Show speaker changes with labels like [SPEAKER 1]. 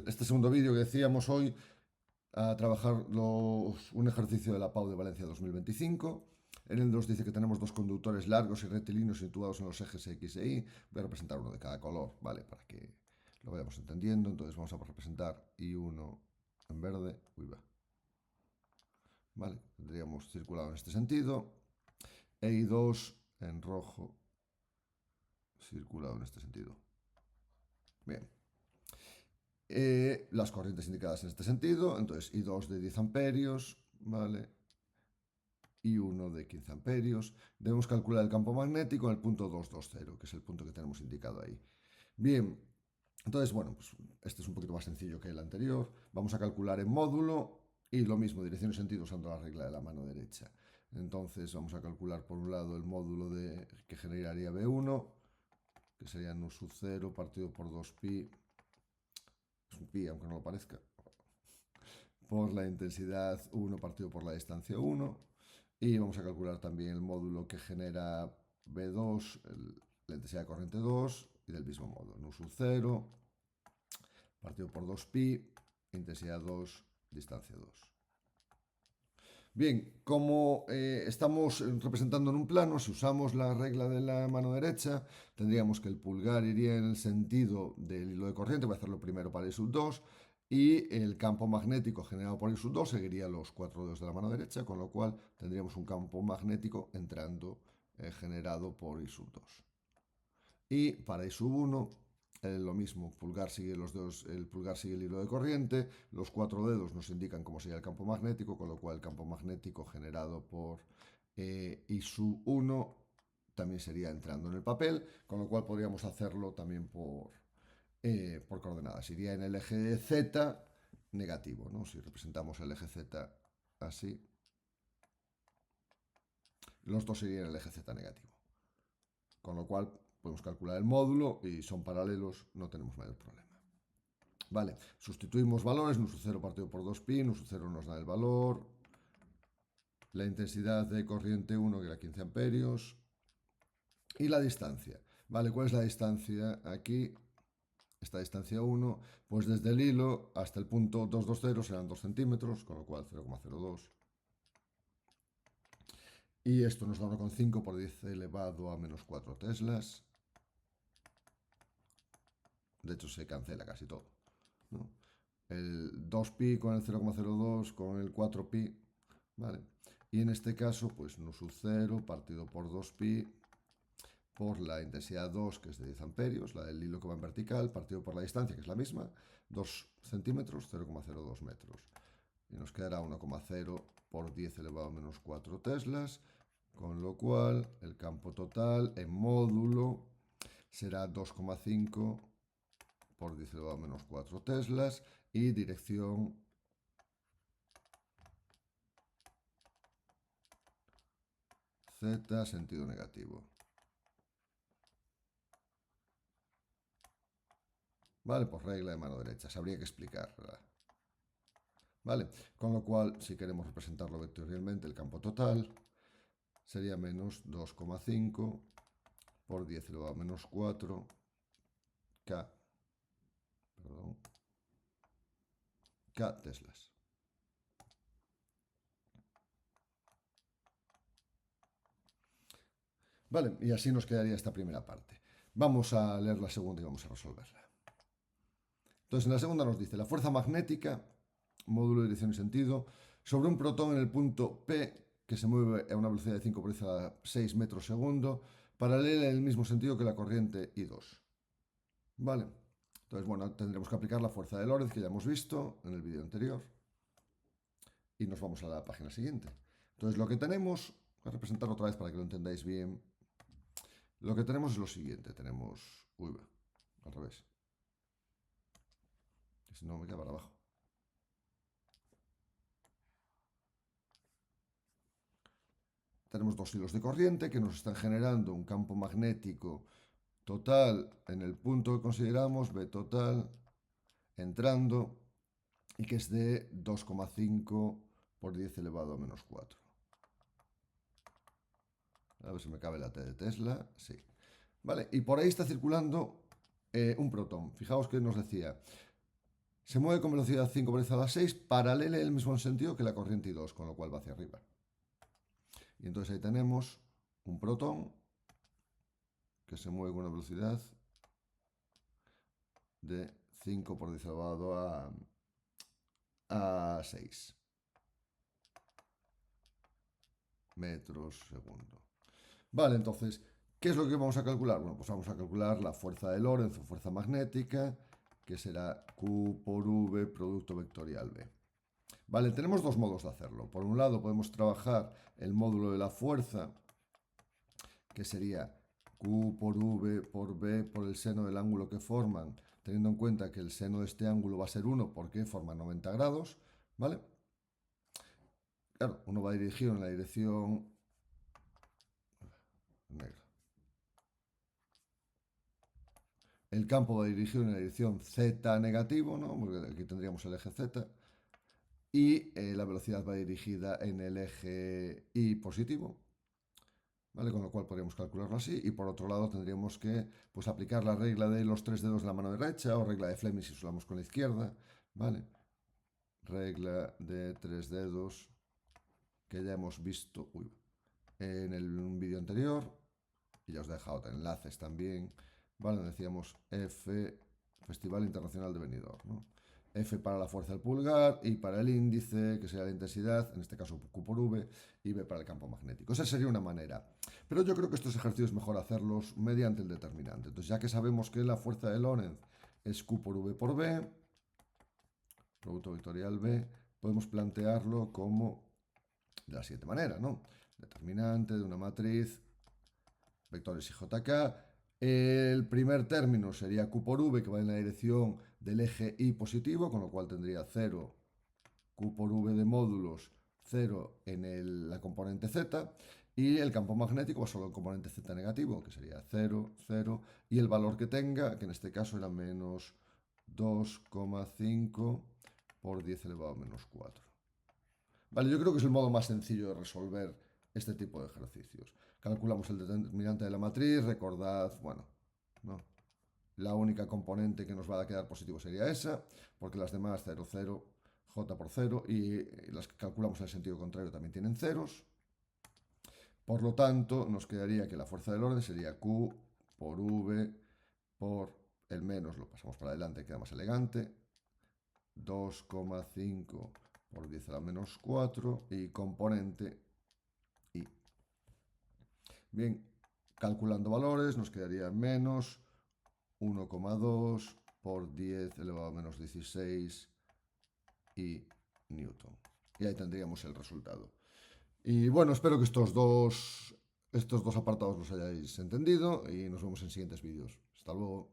[SPEAKER 1] Este segundo vídeo que decíamos hoy a trabajar un ejercicio de la PAU de Valencia 2025. En él nos dice que tenemos dos conductores largos y rectilíneos situados en los ejes X e Y. Voy a representar uno de cada color, ¿vale? Para que lo vayamos entendiendo. Entonces vamos a representar I1 en verde. Uy, va. ¿Vale? Tendríamos circulado en este sentido. E I2 en rojo, circulado en este sentido. Bien. Las corrientes indicadas en este sentido, entonces I2 de 10 amperios, ¿vale? I1 de 15 amperios. Debemos calcular el campo magnético en el punto 220, que es el punto que tenemos indicado ahí. Bien, entonces, bueno, pues este es un poquito más sencillo que el anterior. Vamos a calcular en módulo y lo mismo, dirección y sentido usando la regla de la mano derecha. Entonces vamos a calcular por un lado el módulo que generaría B1, que sería nu sub 0 partido por 2pi, es un pi aunque no lo parezca, por la intensidad 1 partido por la distancia 1. Y vamos a calcular también el módulo que genera B2, la intensidad de corriente 2, y del mismo modo, nu sub 0 partido por 2pi, intensidad 2, distancia 2. Bien, como estamos representando en un plano, si usamos la regla de la mano derecha, tendríamos que el pulgar iría en el sentido del hilo de corriente, voy a hacerlo primero para I sub 2, y el campo magnético generado por I sub 2 seguiría los cuatro dedos de la mano derecha, con lo cual tendríamos un campo magnético entrando generado por I sub 2. Y para I sub 1, lo mismo, pulgar sigue los dedos, el pulgar sigue el hilo de corriente, los cuatro dedos nos indican cómo sería el campo magnético, con lo cual el campo magnético generado por I sub 1 también sería entrando en el papel, con lo cual podríamos hacerlo también por coordenadas. Iría en el eje Z negativo, ¿no? Si representamos el eje Z así, los dos serían el eje Z negativo. Con lo cual podemos calcular el módulo y son paralelos, no tenemos mayor problema. Vale, sustituimos valores, nu sub 0 partido por 2pi, nu sub 0 nos da el valor, la intensidad de corriente 1 que era 15 amperios y la distancia. Vale, ¿cuál es la distancia aquí? Esta distancia 1, pues desde el hilo hasta el punto 220 serán 2 centímetros, con lo cual 0,02. Y esto nos da 1,5 por 10 elevado a menos 4 teslas. De hecho, se cancela casi todo, ¿no? El 2pi con el 0,02 con el 4pi, ¿vale? Y en este caso, pues nu sub 0 partido por 2pi por la intensidad 2, que es de 10 amperios, la del hilo que va en vertical, partido por la distancia, que es la misma, 2 centímetros, 0,02 metros. Y nos quedará 1,0 por 10 elevado a menos 4 teslas, con lo cual el campo total en módulo será 2,5 por 10 elevado a menos 4 teslas y dirección Z, sentido negativo. Vale, por regla de mano derecha, habría que explicar, ¿verdad? Vale, con lo cual, si queremos representarlo vectorialmente, el campo total sería menos 2,5 por 10 elevado a menos 4 K, perdón, K teslas. Vale, y así nos quedaría esta primera parte. Vamos a leer la segunda y vamos a resolverla. Entonces, en la segunda nos dice, la fuerza magnética, módulo de dirección y sentido, sobre un protón en el punto P, que se mueve a una velocidad de 5 por 10 a 6 metros segundo, paralela en el mismo sentido que la corriente I2. Vale, entonces, bueno, tendremos que aplicar la fuerza de Lorentz, que ya hemos visto en el vídeo anterior. Y nos vamos a la página siguiente. Entonces, lo que tenemos, voy a representar otra vez para que lo entendáis bien. Lo que tenemos es lo siguiente. Tenemos... Uy, al revés. Que si no me queda para abajo. Tenemos dos hilos de corriente que nos están generando un campo magnético total en el punto que consideramos, B total, entrando, y que es de 2,5 por 10 elevado a menos 4. A ver si me cabe la T de Tesla. Sí. Vale, y por ahí está circulando un protón. Fijaos que nos decía, se mueve con velocidad 5 por 10 a la 6, paralela en el mismo sentido que la corriente I2, con lo cual va hacia arriba. Y entonces ahí tenemos un protón que se mueve con una velocidad de 5 por 10 elevado a 6 metros segundo. Vale, entonces, ¿qué es lo que vamos a calcular? Bueno, pues vamos a calcular la fuerza de Lorentz o fuerza magnética, que será Q por V producto vectorial B. Vale, tenemos dos modos de hacerlo. Por un lado podemos trabajar el módulo de la fuerza, que sería Q por V por B por el seno del ángulo que forman, teniendo en cuenta que el seno de este ángulo va a ser 1 porque forma 90 grados, ¿vale? Claro, uno va dirigido en la dirección negra. El campo va dirigido en la dirección z negativo, ¿no? Porque aquí tendríamos el eje z. Y la velocidad va dirigida en el eje y positivo, ¿vale? Con lo cual podríamos calcularlo así. Y por otro lado tendríamos que pues, aplicar la regla de los 3 dedos de la mano derecha o regla de Fleming si usamos con la izquierda, ¿vale? Regla de 3 dedos que ya hemos visto en un vídeo anterior. Y ya os he dejado enlaces también, ¿vale? Decíamos F, Festival Internacional de Benidorm, ¿no? F para la fuerza del pulgar, I para el índice, que sería la intensidad, en este caso Q por V, y B para el campo magnético. Esa sería una manera. Pero yo creo que estos ejercicios es mejor hacerlos mediante el determinante. Entonces, ya que sabemos que la fuerza de Lorentz es Q por V por B, producto vectorial B, podemos plantearlo como de la siguiente manera, ¿no? Determinante de una matriz, vectores y JK. El primer término sería Q por V, que va en la dirección del eje Y positivo, con lo cual tendría 0 Q por V de módulos, 0 en la componente Z, y el campo magnético va solo en componente Z negativo, que sería 0, 0, y el valor que tenga, que en este caso era menos 2,5 por 10 elevado a menos 4. Vale, yo creo que es el modo más sencillo de resolver este tipo de ejercicios. Calculamos el determinante de la matriz, recordad, bueno, ¿no? La única componente que nos va a quedar positivo sería esa, porque las demás 0, 0, J por 0, y las que calculamos en el sentido contrario también tienen ceros. Por lo tanto, nos quedaría que la fuerza del orden sería Q por V por el menos, lo pasamos para adelante, queda más elegante, 2,5 por 10 a la menos 4 y componente I. Bien, calculando valores nos quedaría menos 1,2 por 10 elevado a menos 16 y newton. Y ahí tendríamos el resultado. Y bueno, espero que estos dos apartados los hayáis entendido y nos vemos en siguientes vídeos. Hasta luego.